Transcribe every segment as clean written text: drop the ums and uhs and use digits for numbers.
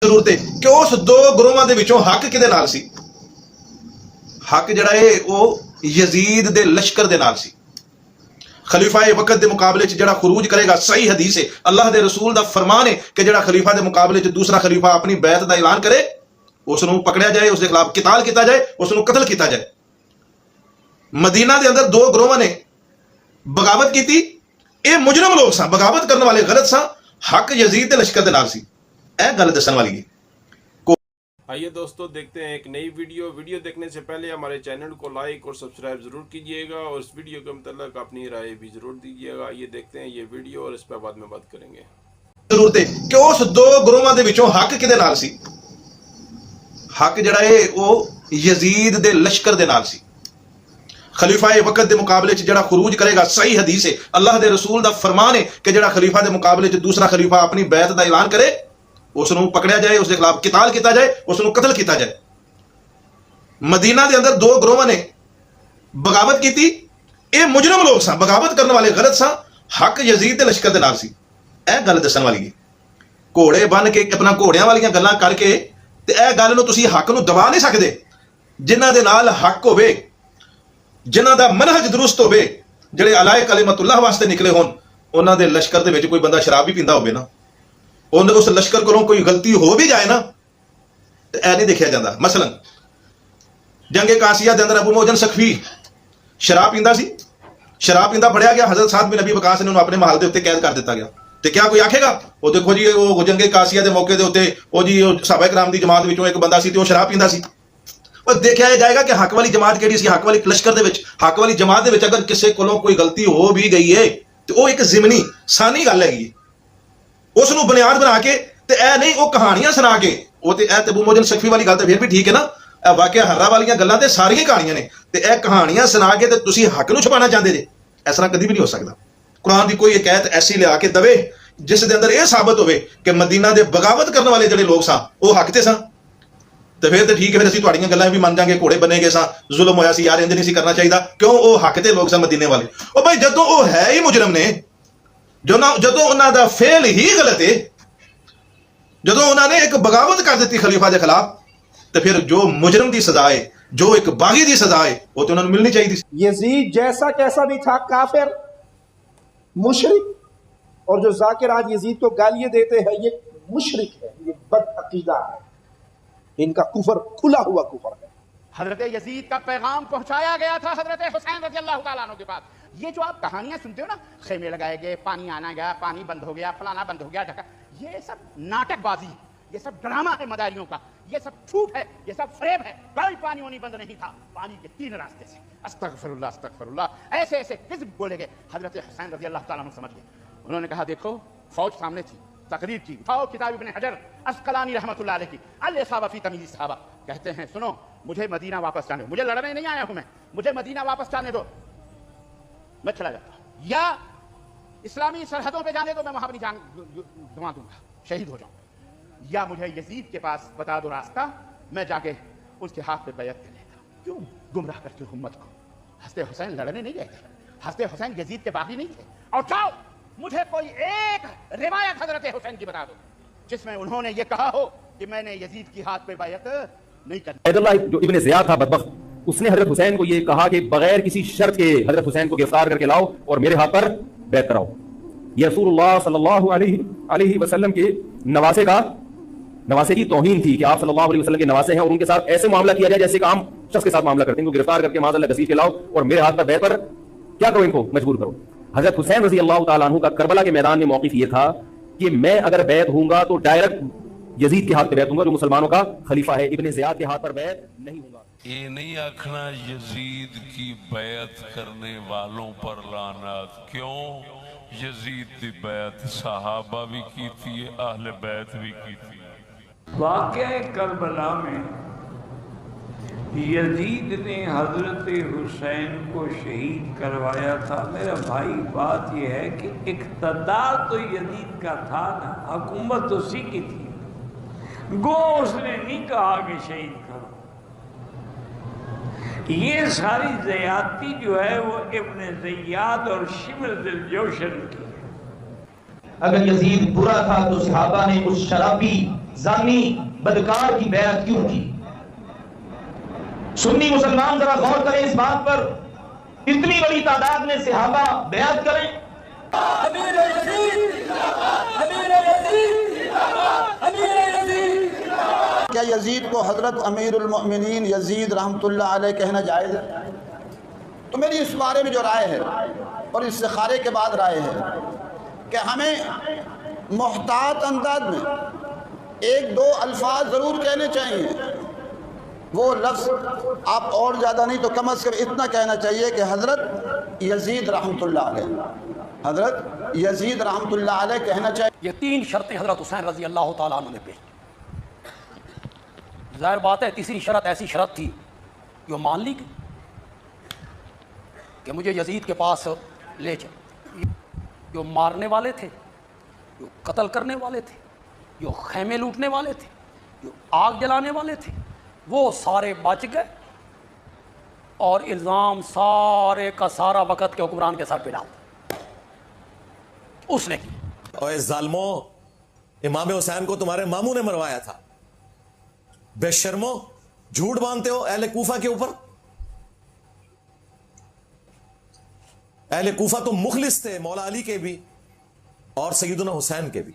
ضرورت ہے کہ اس دو گروہاں دے وچوں حق کدے نال سی؟ حق جڑا ہے وہ یزید دے لشکر دے نال سی۔ خلیفہ وقت دے مقابلے چ جڑا خروج کرے گا، صحیح حدیث ہے، اللہ دے رسول دا فرمان ہے کہ جڑا خلیفہ دے مقابلے چ دوسرا خلیفہ اپنی بیعت دا اعلان کرے، اس نو پکڑیا جائے، اس دے خلاف قتال کیتا جائے، اس نو قتل کیتا جائے۔ مدینہ دے اندر دو گروہاں نے بغاوت کیتی، اے مجرم لوگ سن، بغاوت کرنے والے غلط سن، حق یزید دے لشکر دے نال سی، اے گل دسن والی ہے۔ آئیے دوستو دیکھتے ہیں ایک نئی ویڈیو دیکھنے سے پہلے ہمارے چینل کو لائک اور سبسکرائب ضرور کیجئے گا اور اس ویڈیو کے متعلق اپنی رائے بھی ضرور دیجئے گا۔ آئیے دیکھتے ہیں یہ ویڈیو اور اس پہ بعد میں بات کریں گے۔ ضرورت ہے کہ اس دو گروہاں دے وچوں حق کدے نال سی؟ حق جڑا ہے وہ یزید دے لشکر دے نال سی۔ خلیفہ وقت دے مقابلے چ جڑا خروج کرے گا، صحیح حدیث ہے، اللہ دے رسول دا فرمان ہے کہ جڑا خلیفہ دے مقابلے چ دوسرا خلیفہ اپنی بیعت دا اعلان کرے، اس نو پکڑیا جائے، اس دے خلاف قتال کیتا جائے، اس نو قتل کیتا جائے۔ مدینہ دے اندر دو گروہاں نے بغاوت کیتی، اے مجرم لوگ سن، بغاوت کرنے والے غلط سن، حق یزید دے لشکر دے نال سی، اے گل دسن والی ہے۔ گھوڑے بن کے اپنا گھوڑیاں والیاں گلاں کر کے تے اے گل نو تسی حق نو دبا نہیں سکدے۔ جنہاں دے نال حق ہوے، جنہاں دا منہج درست ہوے، جڑے علیہ کلمت اللہ واسطے نکلے ہون، انہاں دے لشکر دے وچ کوئی بندہ شراب بھی پیندا ہوے نا، اس لشکر کو کوئی غلطی ہو بھی جائے نا تو اے نہیں دیکھا جاتا۔ مثلا جنگ قاسیہ دے اندر ابو موجن سخفی شراب پیندا سی، شراب پیندا پڑیا گیا، حضرت سعد بن نبی وقاص نے انہوں اپنے محل دے اوتے قید کر دیتا گیا۔ تو کیا کوئی آکھے گا وہ دیکھو جی وہ جنگ قاسیہ دے موقع دے اوتے وہ جی صحابہ کرام دی جماعت وچوں ایک بندہ سی تے وہ شراب پیندا سی؟ اور دیکھا جائے گا کہ حق والی جماعت کیڑی سی، حق والی لشکر دے وچ، حق والی جماعت دے وچ اگر کسے کولوں کوئی غلطی ہو بھی گئی ہے تو وہ ایک ضمنی ثانی گل ہے، اس نو بنیاد بنا کے تے اے نہیں وہ کہانیاں سنا کے، وہ تے اے ابو موجن سخفی والی گل تے پھر بھی ٹھیک ہے نا، اے واقعہ ہررا والیاں گلاں تے ساری کہانیاں نے، تے اے کہانیاں سنا کے تے تسی حق نو چھپانا چاہندے جے، اس طرح کدی بھی نہیں ہو سکدا۔ قرآن دی کوئی ایک آیت ایسی لیا کے دے جس دے اندر یہ ثابت ہوئے کہ مدینہ دے بغاوت کرنے والے جڑے لوگ سن وہ حق تے سن، تو پھر ٹھیک ہے، پھر اسی تہاڈیاں گلاں بھی من جاں گے، گھوڑے بنے گے سن، ظلم ہویا سی یار، انج نہیں سی کرنا چاہیے، کیوں وہ حق تے لوگ سن مدینے والے۔ او بھائی جدوں وہ ہے ہی مجرم نے، جدوں انہاں دا فعل ہی غلط ہے، جدوں انہوں نے ایک بغاوت کر دیتی خلیفہ دے خلاف، تو پھر جو مجرم دی سزا ہے، جو ایک باغی دی سزا ہے، وہ تو انہوں نے ملنی چاہیے تھی۔ یزید جیسا کیسا بھی تھا، کافر، مشرک، اور جو ذاکر آج یزید کو گالیاں دیتے ہیں یہ مشرک ہے، یہ بد عقیدہ ہے، ان کا کفر کھلا ہوا کفر ہے۔ حضرت یزید کا پیغام پہنچایا گیا تھا حضرت حسین رضی اللہ تعالیٰ عنہ کے پاس۔ یہ جو آپ کہانیاں سنتے ہو نا، خیمے لگائے گئے، پانی آنا گیا، پانی بند ہو گیا، فلانا بند ہو گیا، ڈھکا، یہ سب ناٹک بازی، یہ سب ڈرامہ ہے مداریوں کا، یہ سب جھوٹ ہے، یہ سب فریب ہے۔ کوئی پانی ہونی بند نہیں تھا، پانی کے تین راستے سے، استغفر اللہ استغفر اللہ، ایسے ایسے کذب بولے گئے۔ حضرت حسین رضی اللہ تعالیٰ عنہ سمجھ گئے، انہوں نے کہا دیکھو فوج سامنے تھی، تقریر کی، اٹھاؤ کتاب ابن حجر عسقلانی رحمۃ اللہ علیہ کی الاصابہ فی تمییز الصحابہ، کہتے ہیں سنو مجھے مدینہ واپس جانے دو، مجھے لڑنے نہیں آیا ہوں میں، مجھے مدینہ واپس جانے دو، میں چلا جاتا ہوں، یا اسلامی سرحدوں پہ جانے دو، میں وہاں اپنی جان گنوا دوں گا، شہید ہو جاؤں، یا مجھے یزید کے پاس بتا دو راستہ، میں جا کے اس کے ہاتھ پہ بیعت کر لیتا ہوں۔ کیوں گمراہ کرتے ہو امت کو؟ حضرت حسین لڑنے نہیں گئے تھے، حضرت حسین یزید کے باغی نہیں تھے۔ اور چاہو مجھے کوئی ایک روایت حضرت حسین کی بتا دو جس میں انہوں نے یہ کہا ہو کہ میں نے یزید کی ہاتھ پہ بیعت نہیں کرنی۔ عبید اللہ جو ابن زیاد تھا بدبخت، اس نے حضرت حسین کو یہ کہا کہ بغیر کسی شرط کے حضرت حسین کو گرفتار کر کے لاؤ اور میرے ہاتھ پر بیعت کراؤ۔ یہ رسول اللہ صلی اللہ علیہ وسلم کے نواسے کی توہین تھی کہ آپ صلی اللہ علیہ وسلم کے نواسے ہیں اور ان کے ساتھ ایسے معاملہ کیا جائے جیسے کہ عام شخص کے ساتھ معاملہ کرتے ہیں، ان کو گرفتار کر کے معاذ اللہ گھسیٹ کے لاؤ اور میرے ہاتھ پر بیعت پر کیا کرو، ان کو مجبور کرو۔ حضرت حسین رضی اللہ تعالیٰ عنہ کا کربلا کے میدان میں موقف یہ تھا کہ میں اگر بیعت ہوں گا تو ڈائریکٹ یزید کے ہاتھ پہ بیعت ہوں گا جو مسلمانوں کا خلیفہ ہے، ابن زیاد کے ہاتھ پر بیعت نہیں ہوں گا۔ یہ نہیں آکھنا یزید کی بیعت کرنے والوں پر لعنت، کیوں؟ یزید کی بیعت صحابہ بھی کی تھی، اہل بیت بھی کی تھی۔ واقعہ کربلا میں یزید نے حضرت حسین کو شہید کروایا تھا۔ میرا بھائی بات یہ ہے کہ اقتدار تو یزید کا تھا نا، حکومت اسی کی تھی، گو اس نے نہیں کہا کہ شہید کرو۔ یہ ساری زیادتی جو ہے وہ ابن زیاد اور شمر ذی جوشن کی ہے۔ اگر یزید برا تھا تو صحابہ نے اس شرابی زانی بدکار کی بیعت کیوں کی؟ سنی مسلمان ذرا غور کریں اس بات پر، اتنی بڑی تعداد میں صحابہ بیعت کریں۔ کیا یزید کو حضرت امیر المؤمنین یزید رحمۃ اللہ علیہ کہنا جائز ہے؟ تو میری اس بارے میں جو رائے ہے اور استخارے کے بعد رائے ہے کہ ہمیں محتاط انداز میں ایک دو الفاظ ضرور کہنے چاہیے۔ وہ لفظ آپ اور زیادہ نہیں تو کم از کم اتنا کہنا چاہیے کہ حضرت یزید رحمۃ اللہ علیہ، حضرت یزید رحمۃ اللہ علیہ کہنا چاہیے۔ یہ 3 شرطیں حضرت حسین رضی اللہ تعالیٰ عنہ نے پیش، ظاہر بات ہے تیسری شرط ایسی شرط تھی جو مان لی گئی کہ مجھے یزید کے پاس لے چل۔ جو مارنے والے تھے، جو قتل کرنے والے تھے، جو خیمے لوٹنے والے تھے، جو آگ جلانے والے تھے، وہ سارے بچ گئے اور الزام سارے کا سارا وقت کے حکمران کے سر پہ ڈال اس نے کی۔ اور اس ظالموں، امام حسین کو تمہارے ماموں نے مروایا تھا، بے شرمو جھوٹ باندھتے ہو اہل کوفہ کے اوپر۔ اہل کوفہ تو مخلص تھے مولا علی کے بھی اور سیدنا حسین کے بھی،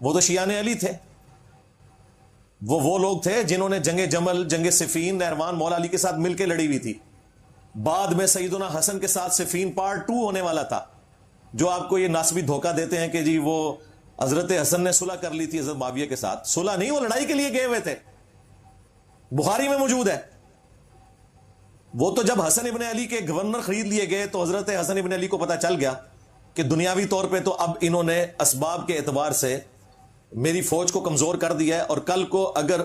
وہ تو شیعان علی تھے، وہ لوگ تھے جنہوں نے جنگ جمل، جنگ صفین، نہروان مولا علی کے ساتھ مل کے لڑی ہوئی تھی۔ بعد میں سیدنا حسن کے ساتھ صفین پارٹ 2 ہونے والا تھا، جو آپ کو یہ ناسبی دھوکہ دیتے ہیں کہ جی وہ حضرت حسن نے صلح کر لی تھی حضرت معاویہ کے ساتھ۔ صلح نہیں، وہ لڑائی کے لیے گئے ہوئے تھے، بخاری میں موجود ہے۔ وہ تو جب حسن ابن علی کے گورنر خرید لیے گئے تو حضرت حسن ابن علی کو پتا چل گیا کہ دنیاوی طور پہ تو اب انہوں نے اسباب کے اعتبار سے میری فوج کو کمزور کر دیا ہے، اور کل کو اگر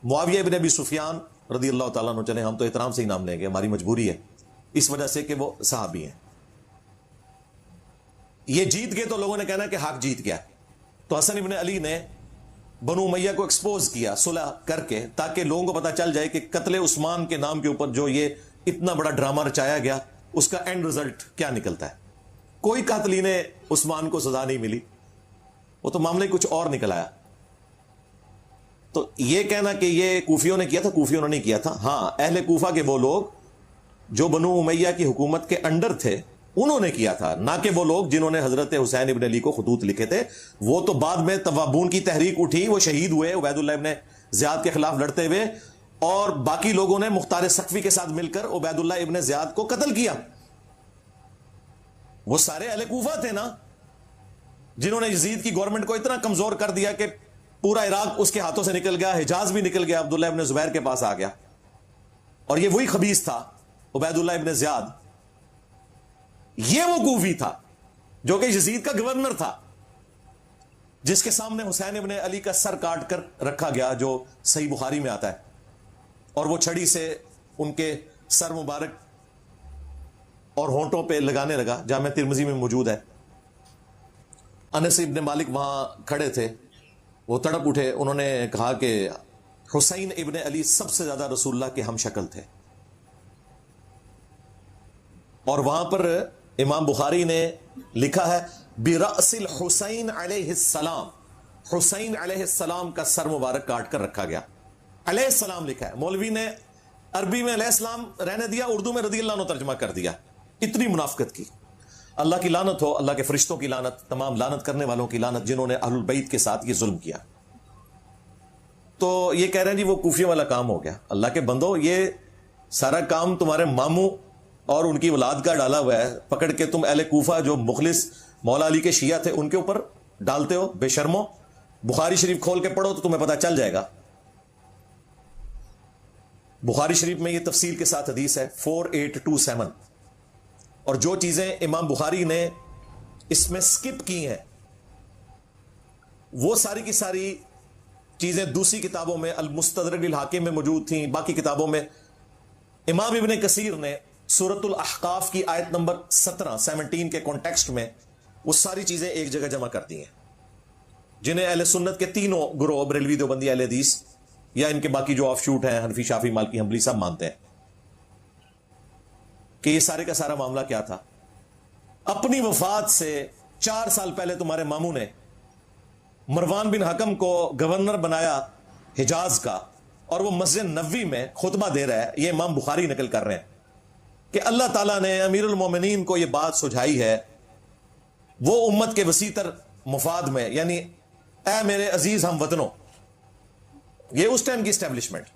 معاویہ ابن ابی سفیان رضی اللہ تعالیٰ عنہ، چلے ہم تو احترام سے ہی نام لیں گے، ہماری مجبوری ہے اس وجہ سے کہ وہ صحابی ہیں، یہ جیت گئے تو لوگوں نے کہنا کہ حق جیت گیا، تو حسن ابن علی نے بنو امیہ کو ایکسپوز کیا صلح کر کے، تاکہ لوگوں کو پتا چل جائے کہ قتل عثمان کے نام کے اوپر جو یہ اتنا بڑا ڈرامہ رچایا گیا اس کا اینڈ رزلٹ کیا نکلتا ہے۔ کوئی قاتلین عثمان کو سزا نہیں ملی، وہ تو معاملہ کچھ اور نکل آیا۔ تو یہ کہنا کہ یہ کوفیوں نے کیا تھا، کوفیوں نے نہیں کیا تھا۔ ہاں، اہل کوفہ کے وہ لوگ جو بنو امیہ کی حکومت کے انڈر تھے انہوں نے کیا تھا، نہ کہ وہ لوگ جنہوں نے حضرت حسین ابن علی کو خطوط لکھے تھے۔ وہ تو بعد میں توابون کی تحریک اٹھی، وہ شہید ہوئے عبید اللہ ابن زیاد کے خلاف لڑتے ہوئے، اور باقی لوگوں نے مختار سقفی کے ساتھ مل کر عبید اللہ ابن زیاد کو قتل کیا۔ وہ سارے اہل کوفہ تھے نا جنہوں نے یزید کی گورنمنٹ کو اتنا کمزور کر دیا کہ پورا عراق اس کے ہاتھوں سے نکل گیا، حجاز بھی نکل گیا، عبداللہ ابن زبیر کے پاس آ گیا۔ اور یہ وہی خبیث تھا عبید اللہ ابن زیاد، یہ وہ کوفی تھا جو کہ یزید کا گورنر تھا، جس کے سامنے حسین ابن علی کا سر کاٹ کر رکھا گیا، جو صحیح بخاری میں آتا ہے، اور وہ چھڑی سے ان کے سر مبارک اور ہونٹوں پہ لگانے لگا، جامع ترمذی میں موجود ہے۔ انس ابن مالک وہاں کھڑے تھے، وہ تڑپ اٹھے، انہوں نے کہا کہ حسین ابن علی سب سے زیادہ رسول اللہ کے ہم شکل تھے۔ اور وہاں پر امام بخاری نے لکھا ہے برأس الحسین علیہ السلام، حسین علیہ السلام کا سر مبارک کاٹ کر رکھا گیا، علیہ السلام لکھا ہے۔ مولوی نے عربی میں علیہ السلام رہنے دیا، اردو میں رضی اللہ عنہ ترجمہ کر دیا۔ اتنی منافقت کی، اللہ کی لعنت ہو، اللہ کے فرشتوں کی لعنت، تمام لعنت کرنے والوں کی لعنت جنہوں نے اہل البیت کے ساتھ یہ ظلم کیا۔ تو یہ کہہ رہے ہیں جی وہ کوفیوں والا کام ہو گیا۔ اللہ کے بندو، یہ سارا کام تمہارے ماموں اور ان کی اولاد کا ڈالا ہوا ہے، پکڑ کے تم اہل کوفہ جو مخلص مولا علی کے شیعہ تھے ان کے اوپر ڈالتے ہو، بے شرمو۔ بخاری شریف کھول کے پڑھو تو تمہیں پتہ چل جائے گا۔ بخاری شریف میں یہ تفصیل کے ساتھ حدیث ہے 4827، اور جو چیزیں امام بخاری نے اس میں سکپ کی ہیں وہ ساری کی ساری چیزیں دوسری کتابوں میں المستدرک للحاکم میں موجود تھیں، باقی کتابوں میں۔ امام ابن کثیر نے سورۃ الاحقاف کی آیت نمبر 17 کے کانٹیکسٹ میں وہ ساری چیزیں ایک جگہ جمع کر دی ہیں، جنہیں اہل سنت کے تینوں گروہ، بریلوی، دیوبندی، اہل حدیث، یا ان کے باقی جو آف شوٹ ہیں حنفی، شافعی، مالکی، حنبلی، سب مانتے ہیں کہ یہ سارے کا سارا معاملہ کیا تھا۔ اپنی وفات سے 4 سال پہلے تمہارے ماموں نے مروان بن حکم کو گورنر بنایا حجاز کا اور وہ مسجد نبوی میں خطبہ دے رہا ہے، یہ امام بخاری نقل کر رہے ہیں کہ اللہ تعالیٰ نے امیر المومنین کو یہ بات سجھائی ہے، وہ امت کے وسیع تر مفاد میں، یعنی اے میرے عزیز ہم وطنوں، یہ اس ٹائم کی اسٹیبلشمنٹ،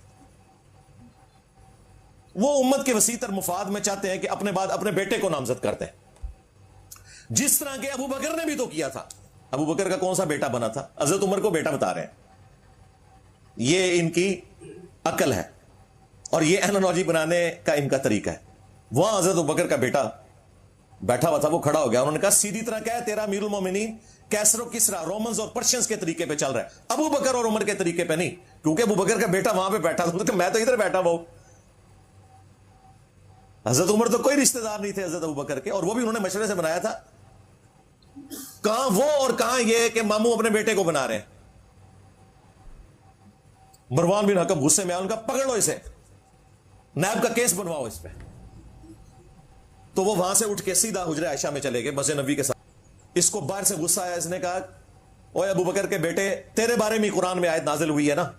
وہ امت کے وسیع تر مفاد میں چاہتے ہیں کہ اپنے بعد اپنے بیٹے کو نامزد کرتے ہیں، جس طرح کہ ابو بکر نے بھی تو کیا تھا۔ ابو بکر کا کون سا بیٹا بنا تھا؟ حضرت عمر کو بیٹا بتا رہے ہیں۔ یہ ان کی عقل ہے اور یہ اینالوجی بنانے کا ان کا طریقہ ہے۔ وہاں حضرت ابو بکر کا بیٹا بیٹھا ہوا تھا، وہ کھڑا ہو گیا، انہوں نے کہا سیدھی طرح کیا ہے، تیرا امیر المومنین کیسر و کسرا، رومنز اور پرشینز کے طریقے پہ چل رہا ہے، ابو بکر اور عمر کے طریقے پہ نہیں، کیونکہ ابو بکر کا بیٹا وہاں پہ بیٹھا تھا، میں تو ادھر بیٹھا ہوا ہوں۔ حضرت عمر تو کوئی رشتہ دار نہیں تھے حضرت ابو بکر کے، اور وہ بھی انہوں نے مشورے سے بنایا تھا۔ کہاں وہ اور کہاں یہ کہ ماموں اپنے بیٹے کو بنا رہے ہیں۔ مروان بن حکم غصے میں آیا، ان کا پکڑ لو اسے، نیب کا کیس بنواؤ اس پہ۔ تو وہ وہاں سے اٹھ کے سیدھا حجرہ عائشہ میں چلے گئے مسجد نبوی کے ساتھ۔ اس کو باہر سے غصہ آیا، اس نے کہا اوے ابو بکر کے بیٹے، تیرے بارے میں قرآن میں آیت نازل ہوئی ہے نا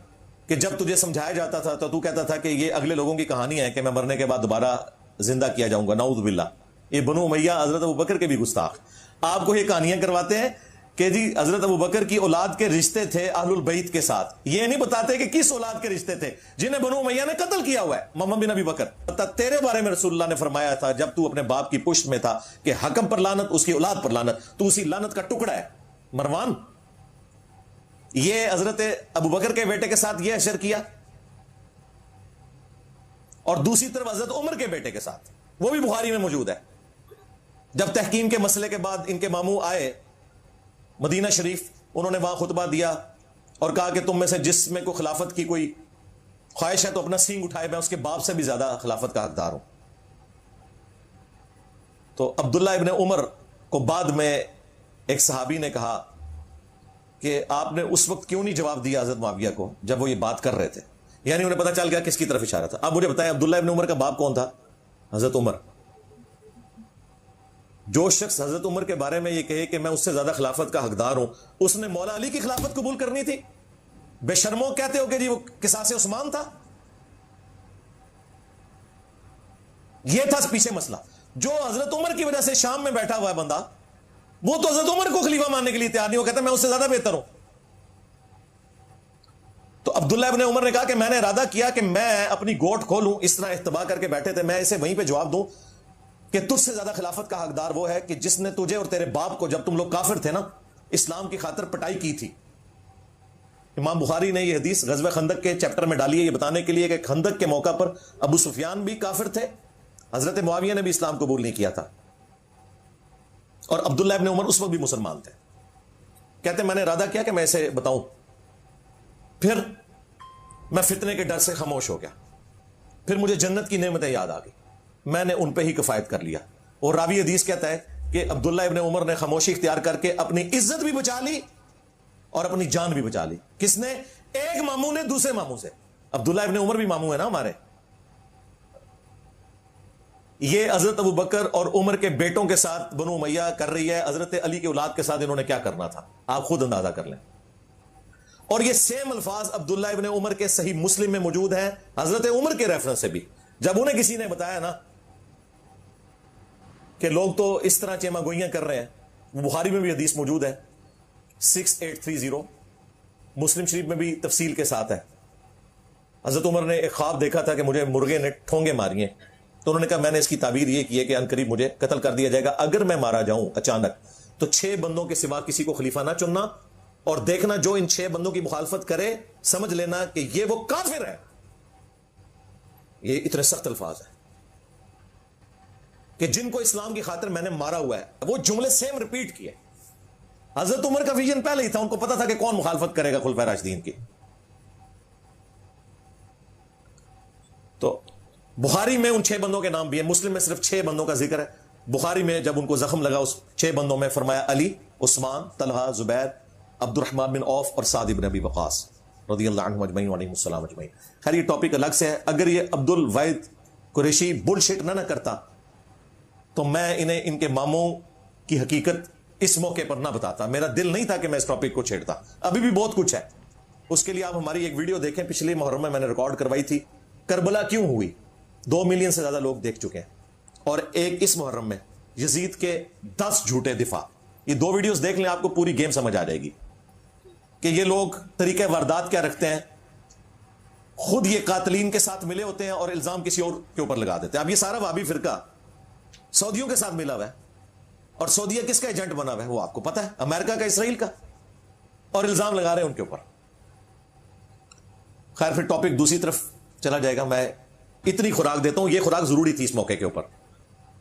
کہ جب تجھے سمجھایا جاتا تھا تو کہتا تھا کہ یہ اگلے لوگوں کی کہانی ہے کہ میں مرنے کے بعد دوبارہ زندہ کیا جاؤں گا، نعوذ باللہ۔ یہ بنو امیہ حضرت ابو بکر کے بھی گستاخ آپ کو یہ کہانیاں کرواتے ہیں کہ جی حضرت ابو بکر کی اولاد کے رشتے تھے اہل البیت کے ساتھ، یہ نہیں بتاتے کہ کس اولاد کے رشتے تھے جنہیں بنو امیہ نے قتل کیا ہوا ہے۔ محمد بن ابی بکر، تیرے بارے میں رسول اللہ نے فرمایا تھا جب تو اپنے باپ کی پشت میں تھا کہ حکم پر لعنت، اس کی اولاد پر لعنت، تو اسی لعنت کا ٹکڑا ہے۔ مروان یہ حضرت ابو بکر کے بیٹے کے ساتھ یہ اشر کیا، اور دوسری طرف حضرت عمر کے بیٹے کے ساتھ، وہ بھی بخاری میں موجود ہے۔ جب تحکیم کے مسئلے کے بعد ان کے ماموں آئے مدینہ شریف، انہوں نے وہاں خطبہ دیا اور کہا کہ تم میں سے جس میں کوئی خلافت کی کوئی خواہش ہے تو اپنا سینگ اٹھائے، میں اس کے باپ سے بھی زیادہ خلافت کا حقدار ہوں۔ تو عبداللہ ابن عمر کو بعد میں ایک صحابی نے کہا کہ آپ نے اس وقت کیوں نہیں جواب دیا حضرت معاویہ کو جب وہ یہ بات کر رہے تھے، یعنی انہیں پتا چل گیا کس کی طرف اشارہ تھا۔ اب مجھے بتائیں عبداللہ ابن عمر کا باپ کون تھا؟ حضرت عمر۔ جو شخص حضرت عمر کے بارے میں یہ کہے کہ میں اس سے زیادہ خلافت کا حقدار ہوں، اس نے مولا علی کی خلافت قبول کرنی تھی؟ بے شرموں کہتے ہو کہ جی وہ قصاص عثمان تھا۔ یہ تھا پیچھے مسئلہ۔ جو حضرت عمر کی وجہ سے شام میں بیٹھا ہوا ہے بندہ، وہ تو حضرت عمر کو خلیفہ ماننے کے لیے تیار نہیں، وہ کہتا ہے میں اس سے زیادہ بہتر ہوں۔ تو عبداللہ ابن عمر نے کہا کہ میں نے ارادہ کیا کہ میں اپنی گوٹ کھولوں، اس طرح اتباع کر کے بیٹھے تھے، میں اسے وہیں پہ جواب دوں کہ تجھ سے زیادہ خلافت کا حقدار وہ ہے کہ جس نے تجھے اور تیرے باپ کو جب تم لوگ کافر تھے نا، اسلام کی خاطر پٹائی کی تھی۔ امام بخاری نے یہ حدیث غزوہ خندق کے چیپٹر میں ڈالی ہے یہ بتانے کے لیے کہ خندق کے موقع پر ابو سفیان بھی کافر تھے، حضرت معاویہ نے بھی اسلام قبول نہیں کیا تھا، اور عبداللہ ابن عمر اس وقت بھی مسلمان تھے۔ کہتے میں نے ارادہ کیا کہ میں اسے بتاؤں، پھر میں فتنے کے ڈر سے خاموش ہو گیا، پھر مجھے جنت کی نعمتیں یاد آ گئی، میں نے ان پہ ہی کفایت کر لیا۔ اور راوی حدیث کہتا ہے کہ عبداللہ ابن عمر نے خاموشی اختیار کر کے اپنی عزت بھی بچا لی اور اپنی جان بھی بچا لی۔ کس نے؟ ایک ماموں نے دوسرے ماموں سے۔ عبداللہ ابن عمر بھی ماموں ہے نا ہمارے۔ یہ حضرت ابو بکر اور عمر کے بیٹوں کے ساتھ بنو امیہ کر رہی ہے، حضرت علی کی اولاد کے ساتھ انہوں نے کیا کرنا تھا آپ خود اندازہ کر لیں۔ اور یہ سیم الفاظ عبداللہ ابن عمر کے صحیح مسلم میں موجود ہیں حضرت عمر کے ریفرنس سے بھی، جب انہیں کسی نے بتایا نا کہ لوگ تو اس طرح چیما گوئیاں کر رہے ہیں، وہ بخاری میں بھی حدیث موجود ہے 6830، مسلم شریف میں بھی تفصیل کے ساتھ ہے۔ حضرت عمر نے ایک خواب دیکھا تھا کہ مجھے مرغے نے ٹھونگے ماری ہیں، تو انہوں نے کہا میں نے اس کی تعبیر یہ کی ہے کہ عنقریب مجھے قتل کر دیا جائے گا، اگر میں مارا جاؤں اچانک تو 6 بندوں کے سوا کسی کو خلیفہ نہ چننا، اور دیکھنا جو ان 6 بندوں کی مخالفت کرے سمجھ لینا کہ یہ وہ کافر ہے۔ یہ اتنے سخت الفاظ ہیں کہ جن کو اسلام کی خاطر میں نے مارا ہوا ہے، وہ جملے سیم ریپیٹ کیے۔ حضرت عمر کا ویژن پہلے ہی تھا، ان کو پتا تھا کہ کون مخالفت کرے گا خلفائے راشدین کی۔ تو بخاری میں ان 6 بندوں کے نام بھی ہیں، مسلم میں صرف 6 بندوں کا ذکر ہے۔ بخاری میں جب ان کو زخم لگا اس 6 بندوں میں فرمایا علی، عثمان، طلحہ، زبیر، عبد الرحمن بن عوف اور سعد بن ابی وقاص رضی اللہ عنہم اجمعین وعلیہم السلام اجمعین۔ خیر یہ ٹاپک الگ سے ہے، اگر یہ عبد الواحد قریشی بل شٹ نہ کرتا تو میں انہیں ان کے ماموں کی حقیقت اس موقع پر نہ بتاتا. میرا دل نہیں تھا کہ میں اس ٹاپک کو چھیڑتا. ابھی بھی بہت کچھ ہے. اس کے لیے آپ ہماری ایک ویڈیو دیکھیں, پچھلے محرم میں نے ریکارڈ کروائی تھی, کربلا کیوں ہوئی. 2 ملین سے زیادہ لوگ دیکھ چکے ہیں. اور ایک اس محرم میں یزید کے 10 جھوٹے دفاع. یہ 2 ویڈیوز دیکھ لیں, آپ کو پوری گیم سمجھ آ جائے گی کہ یہ لوگ طریقہ واردات کیا رکھتے ہیں. خود یہ قاتلین کے ساتھ ملے ہوتے ہیں اور الزام کسی اور کے اوپر لگا دیتے ہیں. اب یہ سارا وہابی فرقہ سعودیوں کے ساتھ ملا ہوا ہے, اور سعودیہ کس کا ایجنٹ بنا ہوا ہے وہ آپ کو پتا ہے, امریکہ کا, اسرائیل کا, اور الزام لگا رہے ہیں ان کے اوپر. خیر پھر ٹاپک دوسری طرف چلا جائے گا. میں اتنی خوراک دیتا ہوں, یہ خوراک ضروری تھی اس موقع کے اوپر,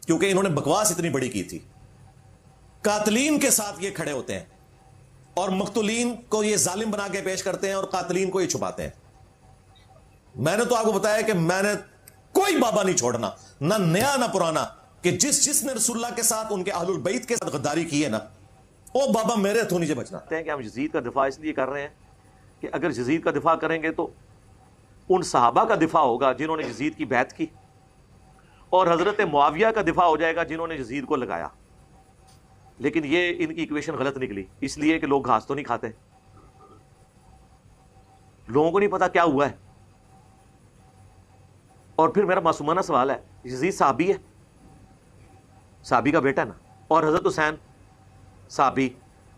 کیونکہ انہوں نے بکواس اتنی بڑی کی تھی. قاتلین کے ساتھ یہ کھڑے ہوتے ہیں اور مقتولین کو یہ ظالم بنا کے پیش کرتے ہیں اور قاتلین کو یہ چھپاتے ہیں. میں نے تو آپ کو بتایا کہ میں نے کوئی بابا نہیں چھوڑنا, نہ نیا نہ پرانا, کہ جس نے رسول اللہ کے ساتھ, ان کے اہل البیت کے ساتھ غداری کی ہے نا, وہ بابا میرے ہتھوں نیچے بچنا. کہ ہم یزید کا دفاع اس لیے کر رہے ہیں کہ اگر یزید کا دفاع کریں گے تو ان صحابہ کا دفاع ہوگا جنہوں نے یزید کی بیعت کی, اور حضرت معاویہ کا دفاع ہو جائے گا جنہوں نے یزید کو لگایا. لیکن یہ ان کی ایکویشن غلط نکلی, اس لیے کہ لوگ گھاس تو نہیں کھاتے, لوگوں کو نہیں پتا کیا ہوا ہے. اور پھر میرا معصومانہ سوال ہے, یزید صحابی ہے, صحابی کا بیٹا ہے نا, اور حضرت حسین صحابی,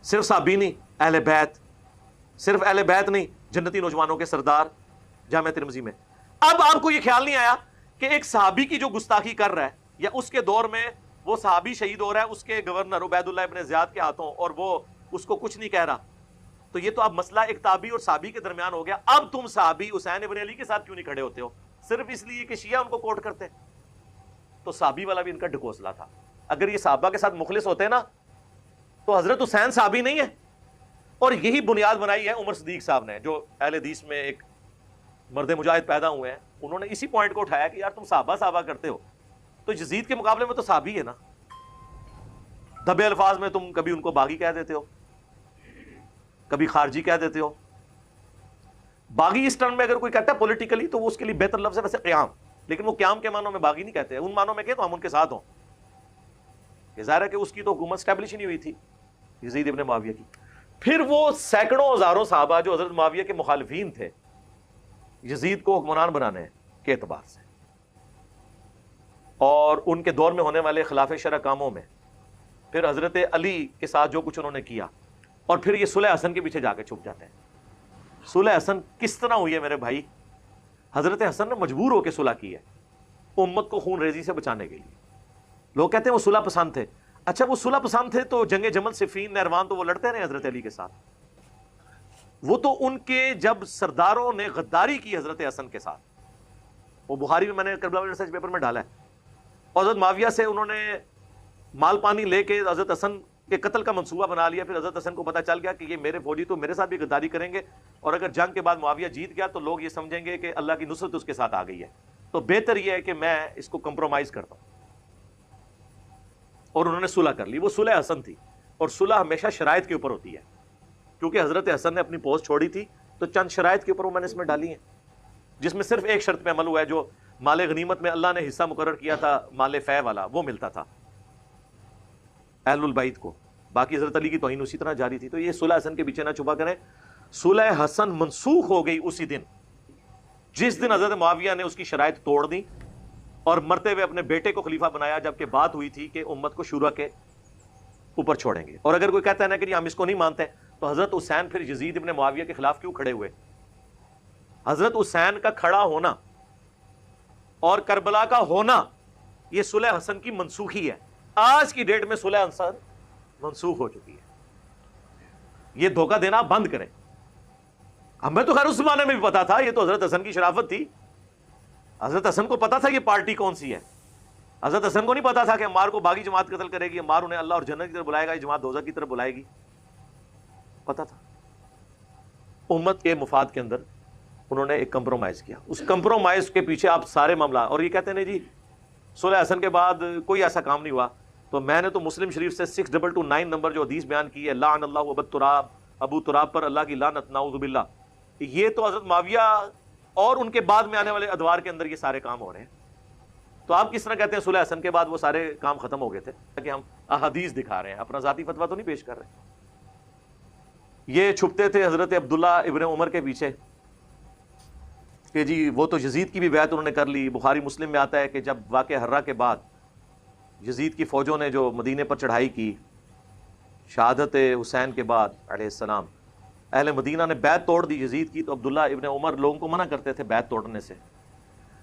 صرف صحابی نہیں, اہل بیت, صرف اہل بیت نہیں, جنتی نوجوانوں کے سردار, جامع ترمذی میں. اب آپ کو یہ خیال نہیں آیا کہ ایک صحابی کی جو گستاخی کر رہا ہے, یا اس کے دور میں وہ صحابی شہید ہو رہا ہے اس کے گورنر عبید اللہ ابن زیاد کے ہاتھوں, اور وہ اس کو کچھ نہیں کہہ رہا, تو یہ تو اب مسئلہ ایک تابعی اور صحابی کے درمیان ہو گیا. اب تم صحابی حسین ابن علی کے ساتھ کیوں نہیں کھڑے ہوتے ہو, صرف اس لیے کہ شیعہ ان کو کوٹ کرتے ہیں. تو صحابی والا بھی ان کا ڈھکوسلا تھا. اگر یہ صحابہ کے ساتھ مخلص ہوتے نا تو حضرت حسین صحابی نہیں ہے. اور یہی بنیاد بنائی ہے عمر صدیق صاحب نے, جو اہل حدیث میں ایک مرد مجاہد پیدا ہوئے ہیں. انہوں نے اسی پوائنٹ کو اٹھایا کہ یار تم صحابہ کرتے ہو تو یزید کے مقابلے میں تو صحابی ہے نا. دبے الفاظ میں تم کبھی ان کو باغی کہہ دیتے ہو, کبھی خارجی کہہ دیتے ہو. باغی اس ٹرم میں اگر کوئی کہتا ہے پولیٹیکلی تو وہ اس کے لیے بہتر لفظ ہے ویسے قیام, لیکن وہ قیام کے معنوں میں باغی نہیں کہتے. ان معنوں میں کہ تو ہم ان کے ساتھ ہوں. یہ ظاہر ہے کہ اس کی تو حکومت اسٹیبلش ہی نہیں ہوئی تھی یزید ابن معاویہ کی. پھر وہ سینکڑوں ہزاروں صحابہ جو حضرت معاویہ کے مخالفین تھے یزید کو حکمران بنانے کے اعتبار سے, اور ان کے دور میں ہونے والے خلاف شرع کاموں میں, پھر حضرت علی کے ساتھ جو کچھ انہوں نے کیا, اور پھر یہ صلح حسن کے پیچھے جا کے چھپ جاتے ہیں. صلح حسن کس طرح ہوئی ہے میرے بھائی؟ حضرت حسن نے مجبور ہو کے صلح کی ہے امت کو خون ریزی سے بچانے کے لیے. لوگ کہتے ہیں وہ صلح پسند تھے. اچھا وہ صلح پسند تھے تو جنگ جمل صفین نہروان تو وہ لڑتے رہے حضرت علی کے ساتھ. وہ تو ان کے جب سرداروں نے غداری کی حضرت حسن کے ساتھ, وہ بخاری میں نے کربلا ریسرچ پیپر میں ڈالا ہے, اور حضرت معاویہ سے انہوں نے مال پانی لے کے حضرت حسن کے قتل کا منصوبہ بنا لیا. پھر حضرت حسن کو پتا چل گیا کہ یہ میرے فوجی تو میرے ساتھ بھی غداری کریں گے, اور اگر جنگ کے بعد معاویہ جیت گیا تو لوگ یہ سمجھیں گے کہ اللہ کی نصرت اس کے ساتھ آ گئی ہے, تو بہتر یہ ہے کہ میں اس کو کمپرومائز کرتا ہوں. اور انہوں نے صلح کر لی. وہ صلح حسن تھی, اور صلح ہمیشہ شرائط کے اوپر ہوتی ہے, کیونکہ حضرت حسن نے اپنی پوسٹ چھوڑی تھی تو چند شرائط کے اوپر وہ میں نے اس میں ڈالی ہیں, جس میں صرف ایک شرط پہ عمل ہوا ہے, جو مال غنیمت میں اللہ نے حصہ مقرر کیا تھا مال فے والا, وہ ملتا تھا اہل البیت کو. باقی حضرت علی کی توہین اسی طرح جاری تھی. تو یہ صلح حسن کے پیچھے نہ چھپا کریں. صلح حسن منسوخ ہو گئی اسی دن جس دن حضرت معاویہ نے اس کی شرائط توڑ دی اور مرتے ہوئے اپنے بیٹے کو خلیفہ بنایا, جبکہ بات ہوئی تھی کہ امت کو شورا کے اوپر چھوڑیں گے. اور اگر کوئی کہتا ہے نا کہ ہم اس کو نہیں مانتے, تو حضرت حسین پھر یزید ابن معاویہ کے خلاف کیوں کھڑے ہوئے؟ حضرت حسین کا کھڑا ہونا اور کربلا کا ہونا یہ صلح حسن کی منسوخی ہے. آج کی ڈیٹ میں صلح حسن منسوخ ہو چکی ہے. یہ دھوکہ دینا بند کریں. ہمیں تو خیر اس زمانے میں بھی پتا تھا, یہ تو حضرت حسن کی شرافت تھی. حضرت حسن کو پتا تھا یہ پارٹی کون سی ہے. حضرت حسن کو نہیں پتا تھا کہ عمار کو باغی جماعت قتل کرے گی, عمار انہیں اللہ اور جنت کی طرف بلائے گا, یہ جماعت دوزخ کی طرف بلائے گی. پتا تھا. امت کے مفاد کے اندر انہوں نے ایک کمپرومائز کیا. اس کمپرومائز کے پیچھے آپ سارے معاملہ, اور یہ کہتے ہیں جی صلح حسن کے بعد کوئی ایسا کام نہیں ہوا. تو میں نے تو مسلم شریف سے 6229 نمبر جو حدیث بیان کی ہے, لعن اللہ ابو تراب, ابو تراب پر اللہ کی لعنت, نعوذ باللہ, یہ تو حضرت معاویہ اور ان کے بعد میں آنے والے ادوار کے اندر یہ سارے کام ہو رہے ہیں. تو آپ کس طرح کہتے ہیں صلح حسن کے بعد وہ سارے کام ختم ہو گئے تھے؟ کہ ہم احادیث دکھا رہے ہیں، اپنا ذاتی فتویٰ تو نہیں پیش کر رہے. یہ چھپتے تھے حضرت عبداللہ ابن عمر کے پیچھے کہ جی وہ تو یزید کی بھی بیعت انہوں نے کر لی. بخاری مسلم میں آتا ہے کہ جب واقعہ حرہ کے بعد یزید کی فوجوں نے جو مدینے پر چڑھائی کی شہادت حسین کے بعد علیہ السلام، اہل مدینہ نے بیعت توڑ دی یزید کی، تو عبداللہ ابن عمر لوگوں کو منع کرتے تھے بیعت توڑنے سے.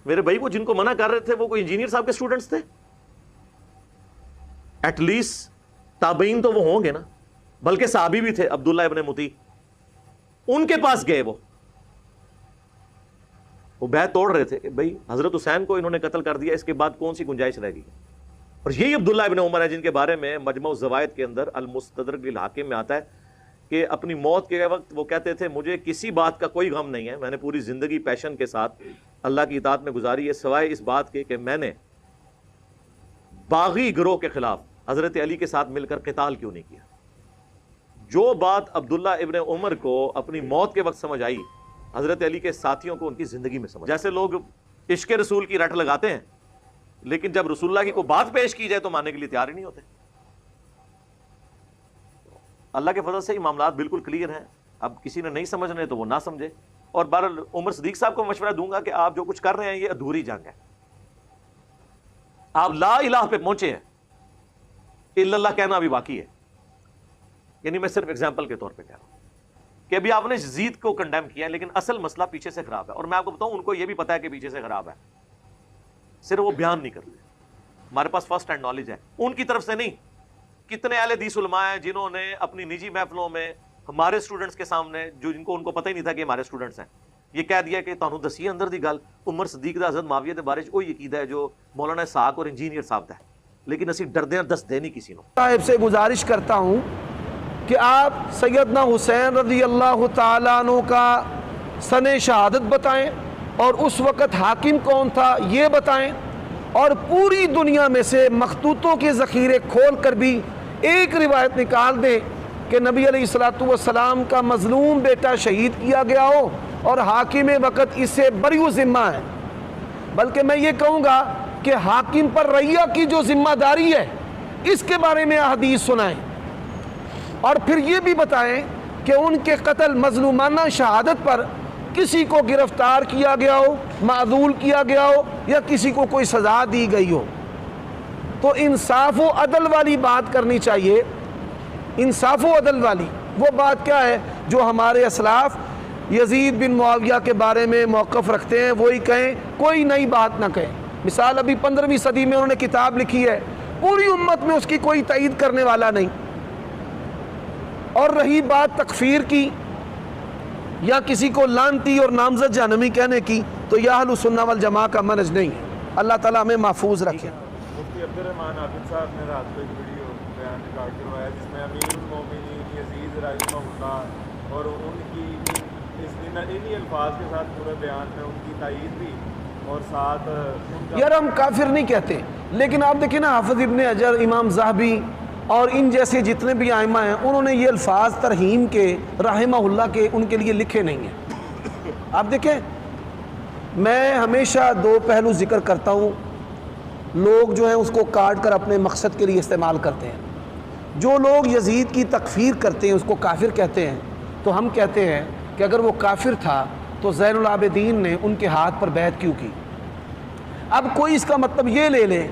میرے بھائی وہ جن کو منع کر رہے تھے وہ کوئی انجینئر صاحب کے اسٹوڈنٹس تھے؟ ایٹ لیسٹ تابعین تو وہ ہوں گے نا، بلکہ صحابی بھی تھے عبداللہ ابن مطیع، ان کے پاس گئے وہ بیعت توڑ رہے تھے کہ بھائی حضرت حسین کو انہوں نے قتل کر دیا، اس کے بعد کون سی گنجائش رہ گئی. اور یہی عبداللہ ابن عمر ہے جن کے بارے میں مجمع الزوائد کے اندر المستدرک للحاکم میں آتا ہے کہ اپنی موت کے وقت وہ کہتے تھے مجھے کسی بات کا کوئی غم نہیں ہے، میں نے پوری زندگی پیشن کے ساتھ اللہ کی اطاعت میں گزاری ہے، سوائے اس بات کے کہ میں نے باغی گروہ کے خلاف حضرت علی کے ساتھ مل کر قتال کیوں نہیں کیا. جو بات عبداللہ ابن عمر کو اپنی موت کے وقت سمجھ آئی، حضرت علی کے ساتھیوں کو ان کی زندگی میں سمجھ. جیسے لوگ عشق رسول کی رٹ لگاتے ہیں لیکن جب رسول اللہ کی کوئی بات پیش کی جائے تو ماننے کے لیے تیار ہی نہیں ہوتے. اللہ کے فضل سے یہ معاملات بالکل کلیئر ہیں. اب کسی نے نہیں سمجھنے تو وہ نہ سمجھے. اور بہرحال عمر صدیق صاحب کو مشورہ دوں گا کہ آپ جو کچھ کر رہے ہیں یہ ادھوری جنگ ہے. آپ لا الہ پہ پہنچے ہیں، الا اللہ کہنا ابھی باقی ہے. یعنی میں صرف اگزامپل کے طور پہ کہہ رہا ہوں کہ ابھی آپ نے یزید کو کنڈیم کیا لیکن اصل مسئلہ پیچھے سے خراب ہے. اور میں آپ کو بتاؤں ان کو یہ بھی پتا ہے کہ پیچھے سے خراب ہے، صرف وہ بیان نہیں کرتے. ہمارے پاس فرسٹ ہینڈ نالج ہے ان کی طرف سے نہیں. کتنے اہل حدیث علماء ہیں جنہوں نے اپنی نجی محفلوں میں ہمارے اسٹوڈنٹس کے سامنے، جو جن کو ان کو پتہ ہی نہیں تھا کہ ہمارے اسٹوڈنٹس ہیں، یہ کہہ دیا کہ تانوں دسی اندر دی گل عمر صدیق دا حضرت معاویہ دے بارے وہی عقیدہ ہے جو مولانا اسحاق اور انجینئر صاحب دا ہے، لیکن اسی ڈردے دس دے نہیں کسی نو. صاحب سے گزارش کرتا ہوں کہ آپ سیدنا حسین رضی اللہ تعالیٰ عنہ کا سن شہادت بتائیں اور اس وقت حاکم کون تھا یہ بتائیں، اور پوری دنیا میں سے مخطوطوں کے ذخیرے کھول کر بھی ایک روایت نکال دیں کہ نبی علیہ السلام کا مظلوم بیٹا شہید کیا گیا ہو اور حاکم وقت اس سے بری ذمہ ہے. بلکہ میں یہ کہوں گا کہ حاکم پر رعیہ کی جو ذمہ داری ہے اس کے بارے میں احادیث سنائیں، اور پھر یہ بھی بتائیں کہ ان کے قتل مظلومانہ شہادت پر کسی کو گرفتار کیا گیا ہو، معدول کیا گیا ہو، یا کسی کو کوئی سزا دی گئی ہو. تو انصاف و عدل والی بات کرنی چاہیے. انصاف و عدل والی وہ بات کیا ہے جو ہمارے اسلاف یزید بن معاویہ کے بارے میں موقف رکھتے ہیں وہی کہیں، کوئی نئی بات نہ کہیں. مثال ابھی 15ویں صدی میں انہوں نے کتاب لکھی ہے، پوری امت میں اس کی کوئی تائید کرنے والا نہیں. اور رہی بات تکفیر کی یا کسی کو لعنتی اور نامزد جہنمی کہنے کی، تو یہ اہل سنہ والجماعہ کا منہج نہیں ہے. اللہ تعالیٰ ہمیں محفوظ رکھے. مفتی عبدالرحمان عابد صاحب نے رات کو ایک ویڈیو بیان ریکارڈ کروایا جس میں امیر المومنین یزید رحمہ اللہ اور ان کی انہی الفاظ کے ساتھ پورے بیان میں ان کی تائید بھی اور ساتھ یار ہم کافر نہیں کہتے، لیکن آپ دیکھیں نا حافظ ابن حجر، امام ذہبی اور ان جیسے جتنے بھی ائمہ ہیں انہوں نے یہ الفاظ ترہیم کے رحمہ اللہ کے ان کے لیے لکھے نہیں ہیں. آپ دیکھیں میں ہمیشہ دو پہلو ذکر کرتا ہوں. لوگ جو ہیں اس کو کاٹ کر اپنے مقصد کے لیے استعمال کرتے ہیں. جو لوگ یزید کی تکفیر کرتے ہیں اس کو کافر کہتے ہیں، تو ہم کہتے ہیں کہ اگر وہ کافر تھا تو زین العابدین نے ان کے ہاتھ پر بیعت کیوں کی؟ اب کوئی اس کا مطلب یہ لے لے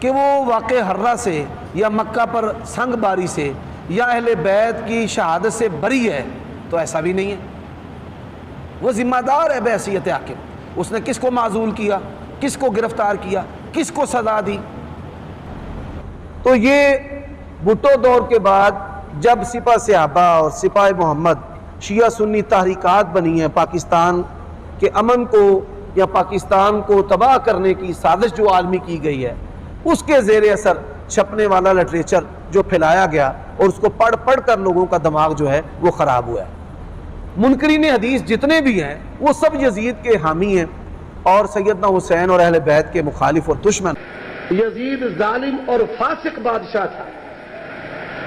کہ وہ واقع حرہ سے یا مکہ پر سنگ باری سے یا اہل بیت کی شہادت سے بری ہے، تو ایسا بھی نہیں ہے. وہ ذمہ دار ہے بحیثیت حاکم. اس نے کس کو معزول کیا، کس کو گرفتار کیا، کس کو سزا دی. تو یہ بھٹو دور کے بعد جب سپہ صحابہ اور سپاہ محمد شیعہ سنی تحریکات بنی ہیں، پاکستان کے امن کو یا پاکستان کو تباہ کرنے کی سازش جو عالمی کی گئی ہے، اس کے زیر اثر چھپنے والا لٹریچر جو پھیلایا گیا اور اس کو پڑھ پڑھ کر لوگوں کا دماغ جو ہے وہ خراب ہوا ہے. منکرین حدیث جتنے بھی ہیں وہ سب یزید کے حامی ہیں اور سیدنا حسین اور اہل بیت کے مخالف اور دشمن. یزید ظالم اور فاسق بادشاہ تھا.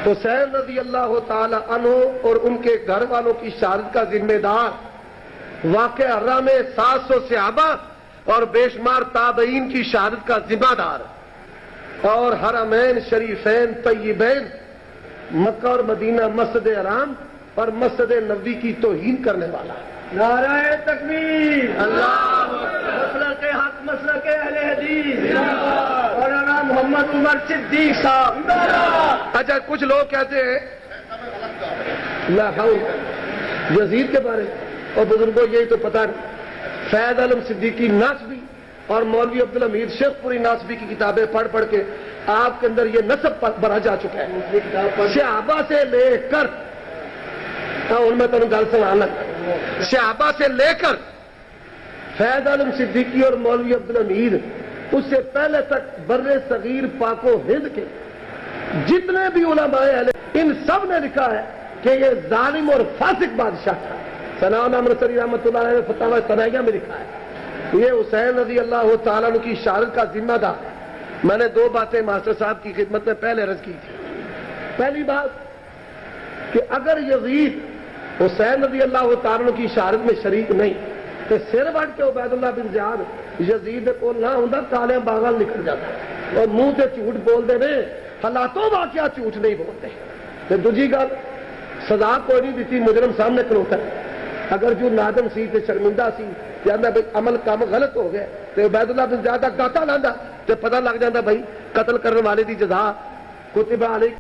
حسین رضی اللہ تعالی عنہ اور ان کے گھر والوں کی شہادت کا ذمہ دار واقعہ حرہ میں 700 صحابہ اور بے شمار تابعین کی شہادت کا ذمہ دار اور حرمین شریفین طیبین مکہ اور مدینہ مسجد حرام اور مسجد نبوی کی توہین کرنے والا. نعرہ تکبیر. اللہ مسلک حق مسلک اہل حدیث مولانا محمد عمر صدیق صاحب. اچھا کچھ لوگ کہتے ہیں یزید کے بارے اور بزرگوں یہی تو پتہ نہیں. فیض عالم صدیقی ناسبی اور مولوی عبدالحمید شیخ پوری ناسبی کی کتابیں پڑھ پڑھ کے آپ کے اندر یہ نسب بھرا جا چکا ہے. صحابہ سے لے کر ان میں تمہیں گل سنا صحابہ سے لے کر فیض عالم صدیقی اور مولوی عبدالحمید اس سے پہلے تک بر صغیر پاک و ہند کے جتنے بھی علماء اہل ان سب نے لکھا ہے کہ یہ ظالم اور فاسق بادشاہ تھا. ثناء امرتسری رحمۃ اللہ علیہ نے فتاوی ثنائیہ میں لکھا ہے یہ حسین رضی اللہ تعالیٰ عنہ کی شہادت کا ذمہ دار. میں نے دو باتیں ماسٹر صاحب کی خدمت میں پہلے عرض کی تھی. پہلی بات کہ اگر یزید حسین رضی اللہ تعالیٰ عنہ کی شہادت میں شریک نہیں تو سر وٹ کے عبید اللہ بن زیاد یزید کو نہ ہوں کالے باغل نکل جاتا اور منہ سے جھوٹ بول دے رہے حالاتوں واقعہ جھوٹ نہیں بولتے. دوسری گل سزا کوئی نہیں دیتی مجرم سامنے کھلوتا ہے. اگر جو نادم سی تے شرمندہ سی یا عمل کام غلط ہو گیا تو عبید اللہ بن زیادہ گاتا لاندہ تو پتہ لگ جاتا بھائی قتل کرنے والے دی جزا کتب علیہ